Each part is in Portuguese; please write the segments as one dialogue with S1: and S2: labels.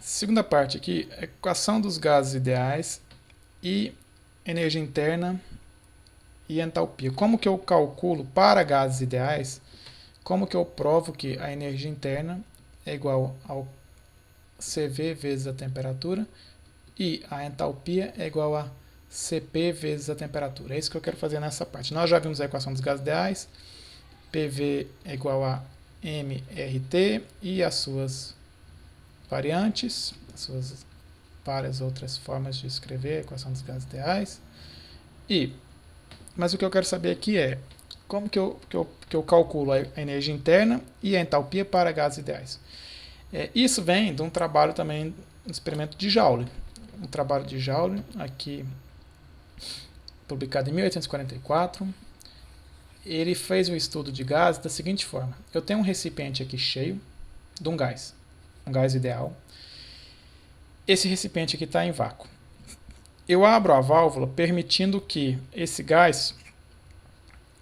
S1: Segunda parte aqui, equação dos gases ideais e energia interna e entalpia. Como que eu calculo para gases ideais? Como que eu provo que a energia interna é igual ao CV vezes a temperatura e a entalpia é igual a Cp vezes a temperatura? É isso que eu quero fazer nessa parte. Nós já vimos a equação dos gases ideais. PV é igual a mRT e as suas variantes, as suas várias outras formas de escrever a equação dos gases ideais. Mas o que eu quero saber aqui é como que eu calculo a energia interna e a entalpia para gases ideais. Isso vem de um trabalho também, um experimento de Joule. Um trabalho de Joule, aqui publicado em 1844. Ele fez um estudo de gases da seguinte forma. Eu tenho um recipiente aqui cheio de um gás ideal. Esse recipiente aqui está em vácuo. Eu abro a válvula permitindo que esse gás...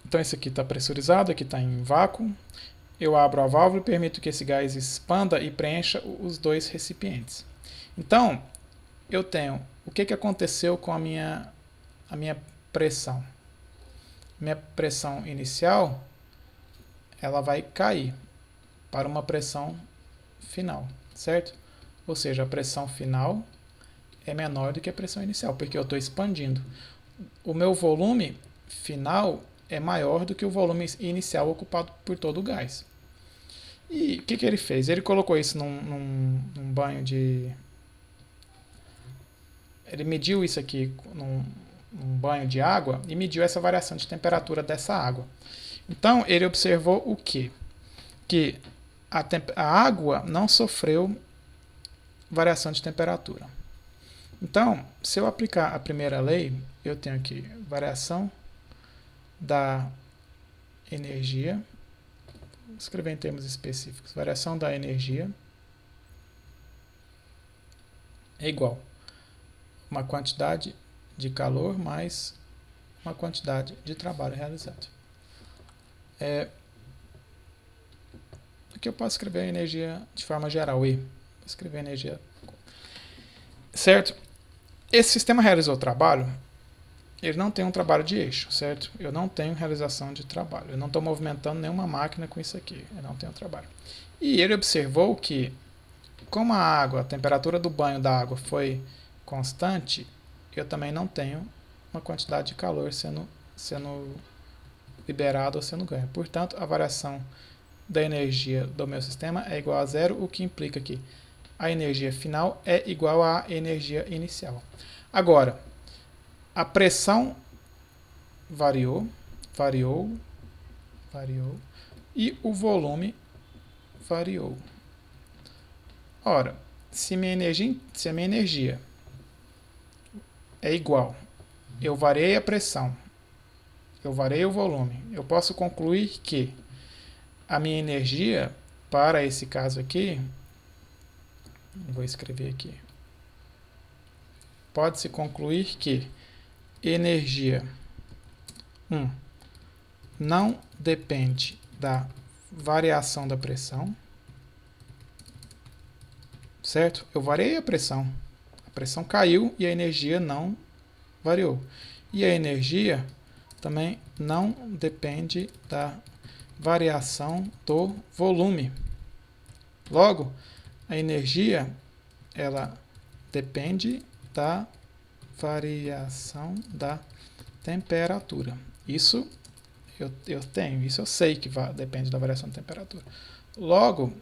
S1: Então esse aqui está pressurizado, aqui está em vácuo. Eu abro a válvula e permito que esse gás expanda e preencha os dois recipientes. Então, eu tenho... O que aconteceu com a minha pressão? Minha pressão inicial, ela vai cair para uma pressão final, certo? Ou seja, a pressão final é menor do que a pressão inicial, porque eu estou expandindo. O meu volume final é maior do que o volume inicial ocupado por todo o gás. E o que ele fez? Ele colocou isso num banho de... Ele mediu isso aqui num banho de água e mediu essa variação de temperatura dessa água. Então, ele observou o quê? Que a água não sofreu variação de temperatura. Então, se eu aplicar a primeira lei, eu tenho aqui variação da energia, vou escrever em termos específicos, variação da energia é igual a uma quantidade de calor mais uma quantidade de trabalho realizado. Aqui eu posso escrever a energia de forma geral, E. Vou escrever a energia. Certo? Esse sistema realizou o trabalho, ele não tem um trabalho de eixo, certo? Eu não tenho realização de trabalho. Eu não estou movimentando nenhuma máquina com isso aqui. Eu não tenho trabalho. E ele observou que, como a temperatura do banho da água foi constante, eu também não tenho uma quantidade de calor sendo liberado ou sendo ganho. Portanto, a variação da energia do meu sistema é igual a zero, o que implica que a energia final é igual à energia inicial. Agora, a pressão variou, e o volume variou. Ora, se a minha energia é igual, eu variei a pressão, eu variei o volume, eu posso concluir que a minha energia, para esse caso aqui, vou escrever aqui, pode-se concluir que energia 1 não depende da variação da pressão, certo? Eu variei a pressão caiu e a energia não variou. E a energia também não depende da variação do volume. Logo, a energia ela depende da variação da temperatura. Isso eu tenho, isso eu sei que depende da variação da temperatura. Logo,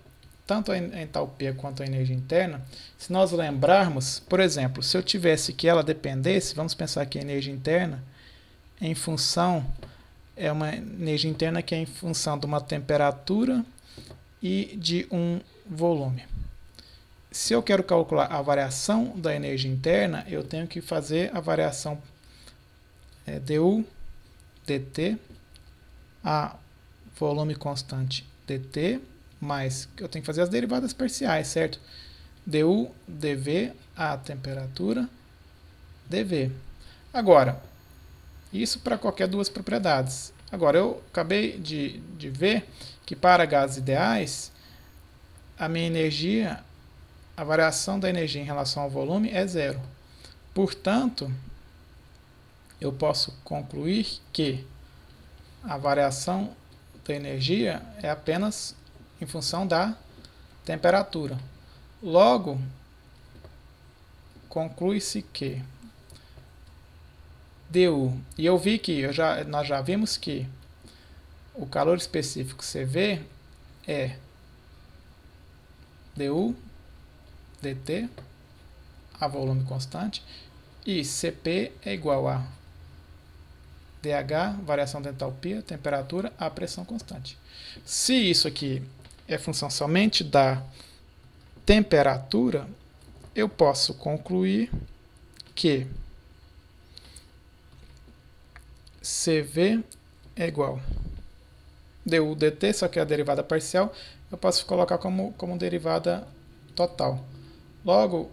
S1: tanto a entalpia quanto a energia interna, se nós lembrarmos, por exemplo, se eu tivesse que ela dependesse, vamos pensar que a energia interna é uma energia interna que é em função de uma temperatura e de um volume. Se eu quero calcular a variação da energia interna, eu tenho que fazer a variação du dt a volume constante dt, mais eu tenho que fazer as derivadas parciais, certo? du dv a temperatura dv. Agora, isso para qualquer duas propriedades. Agora, eu acabei de ver que para gases ideais, a minha energia a variação da energia em relação ao volume é zero. Portanto, eu posso concluir que a variação da energia é apenas em função da temperatura. Logo, conclui-se que dU, e eu vi que nós já vimos que o calor específico CV é dU dt a volume constante e Cp é igual a dH, variação da entalpia, temperatura, a pressão constante. Se isso aqui é função somente da temperatura, eu posso concluir que CV é igual dU dt, só que a derivada parcial eu posso colocar como derivada total. Logo,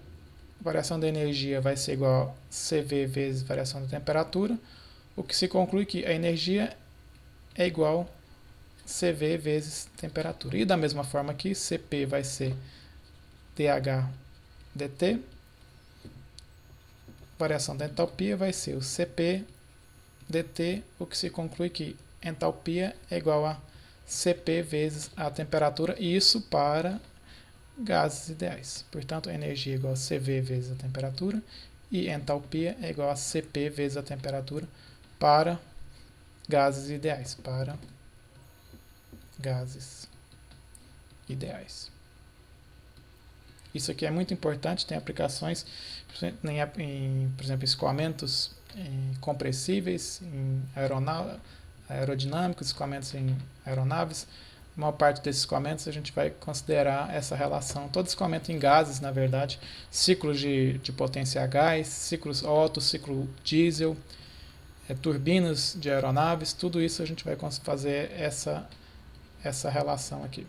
S1: variação da energia vai ser igual a CV vezes variação da temperatura, o que se conclui que a energia é igual a CV vezes temperatura. E da mesma forma que Cp vai ser dH dt, variação da entalpia vai ser o Cp dt, o que se conclui que entalpia é igual a Cp vezes a temperatura, e isso para gases ideais. Portanto, a energia é igual a CV vezes a temperatura e entalpia é igual a Cp vezes a temperatura para gases ideais. Para gases ideais. Isso aqui é muito importante, tem aplicações em, por exemplo, escoamentos compressíveis, em aerodinâmicos, escoamentos em aeronaves. A maior parte desses escoamentos a gente vai considerar essa relação. Todo escoamento em gases, na verdade, ciclos de potência a gás, ciclos Otto, ciclo diesel, turbinas de aeronaves, tudo isso a gente vai fazer essa relação aqui.